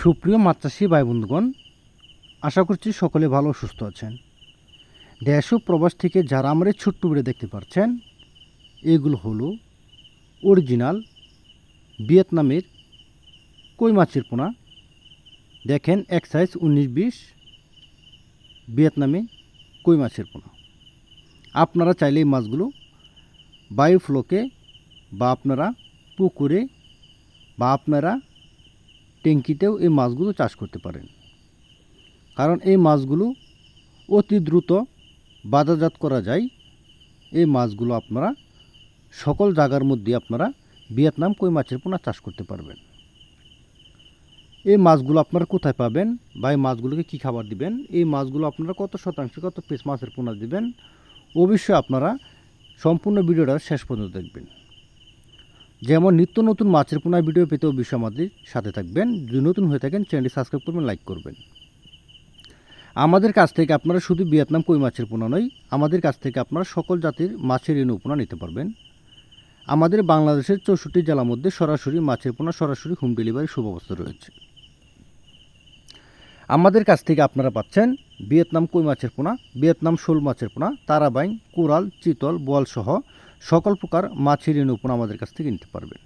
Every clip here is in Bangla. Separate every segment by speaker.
Speaker 1: সুপ্রিয় মাছ চাষি ভাই বন্ধুগণ, আশা করছি সকলে ভালো সুস্থ আছেন। দেশ ও প্রবাস থেকে যারা আমরা ছোট্ট ভিডিও দেখতে পাচ্ছেন, এগুলো হলো অরিজিনাল ভিয়েতনামের কই মাছের পোনা। দেখেন এক সাইজ 19-20 ভিয়েতনামে কই মাছের পোনা। আপনারা চাইলে এই মাছগুলো বায়োফ্লোকে বা আপনারা পুকুরে বা আপনারা ট্যাঙ্কিতেও এই মাছগুলো চাষ করতে পারেন, কারণ এই মাছগুলো অতি দ্রুত বাজারজাত করা যায়। এই মাছগুলো আপনারা সকল জায়গার মধ্যে আপনারা ভিয়েতনাম কই মাছের পোনা চাষ করতে পারবেন। এই মাছগুলো আপনারা কোথায় পাবেন বা এই মাছগুলোকে কী খাবার দিবেন, এই মাছগুলো আপনারা কত শতাংশ কত পিস মাছের পোনা দিবেন, অবশ্যই আপনারা সম্পূর্ণ ভিডিওটা শেষ পর্যন্ত দেখবেন। যেমন নিত্য নতুন মাছের পোনা ভিডিও পেতে অবশ্যই আমাদের সাথে থাকবেন। যদি নতুন হয়ে থাকেন চ্যানেলটি সাবস্ক্রাইব করবেন, লাইক করবেন। আমাদের কাছ থেকে আপনারা শুধু ভিয়েতনাম কই মাছের পোনা নয়, আমাদের কাছ থেকে আপনারা সকল জাতির মাছের রেণু পোনা নিতে পারবেন। আমাদের বাংলাদেশের 64 জেলার মধ্যে সরাসরি মাছের পোনা সরাসরি হোম ডেলিভারি সুব্যবস্থা রয়েছে। আমাদের কাছ থেকে আপনারা পাচ্ছেন ভিয়েতনাম কই মাছের পোনা, ভিয়েতনাম শোল মাছের পোনা, তারাবাইন, কোরাল, চিতল, বোয়াল সহ সকল প্রকার মাছের রেণু পোনা আমাদের কাছ থেকে নিতে পারবেন।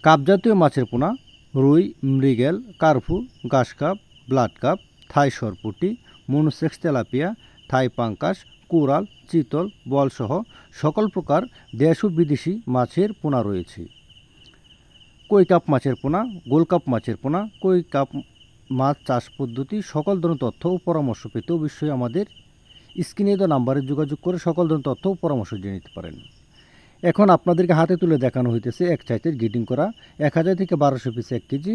Speaker 1: কাপ জাতীয় মাছের পোনা রুই, মৃগেল, কার্পু, ঘাস কাপ, ব্লাড কাপ, থাই সরপুটি, মনোসেক্স তেলাপিয়া, থাই পাঙ্কাস, কোরাল, চিতল, বোয়াল সহ সকল প্রকার দেশ ও বিদেশি মাছের পোনা রয়েছে। কই কাপ মাছের পোনা, গোল কাপ মাছের পোনা, কই কাপ মাছ চাষ পদ্ধতি সকল ধরনের তথ্য ও পরামর্শ পেতে অবশ্যই আমাদের স্ক্রিনে দেওয়া নাম্বারে যোগাযোগ করে সকল ধরনের তথ্য ও পরামর্শ জেনে নিতে পারেন। এখন আপনাদেরকে হাতে তুলে দেখানো হইতেছে এক চাইতের গ্রেডিং করা 1000 থেকে 1200 পিস 1 কেজি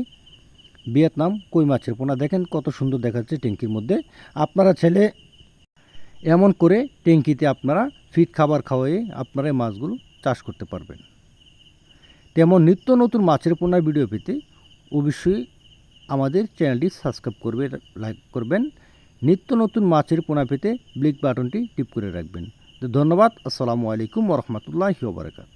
Speaker 1: ভিয়েতনাম কই মাছের পোনা। দেখেন কত সুন্দর দেখাচ্ছে ট্যাঙ্কির মধ্যে। আপনারা ছেলে এমন করে ট্যাঙ্কিতে আপনারা ফিট খাবার খাওয়াই আপনারা এই মাছগুলো চাষ করতে পারবেন। তেমন নিত্য নতুন মাছের পোনার ভিডিও পেতে অবশ্যই আমাদের চ্যানেলটি সাবস্ক্রাইব করবেন, লাইক করবেন। নিত্য নতুন মাছের পোনা পেতে ব্লিক বাটনটি টিপ করে রাখবেন। তো ধন্যবাদ। আসসালামু আলাইকুম ওয়া রাহমাতুল্লাহি ওয়া বারাকাতুহু।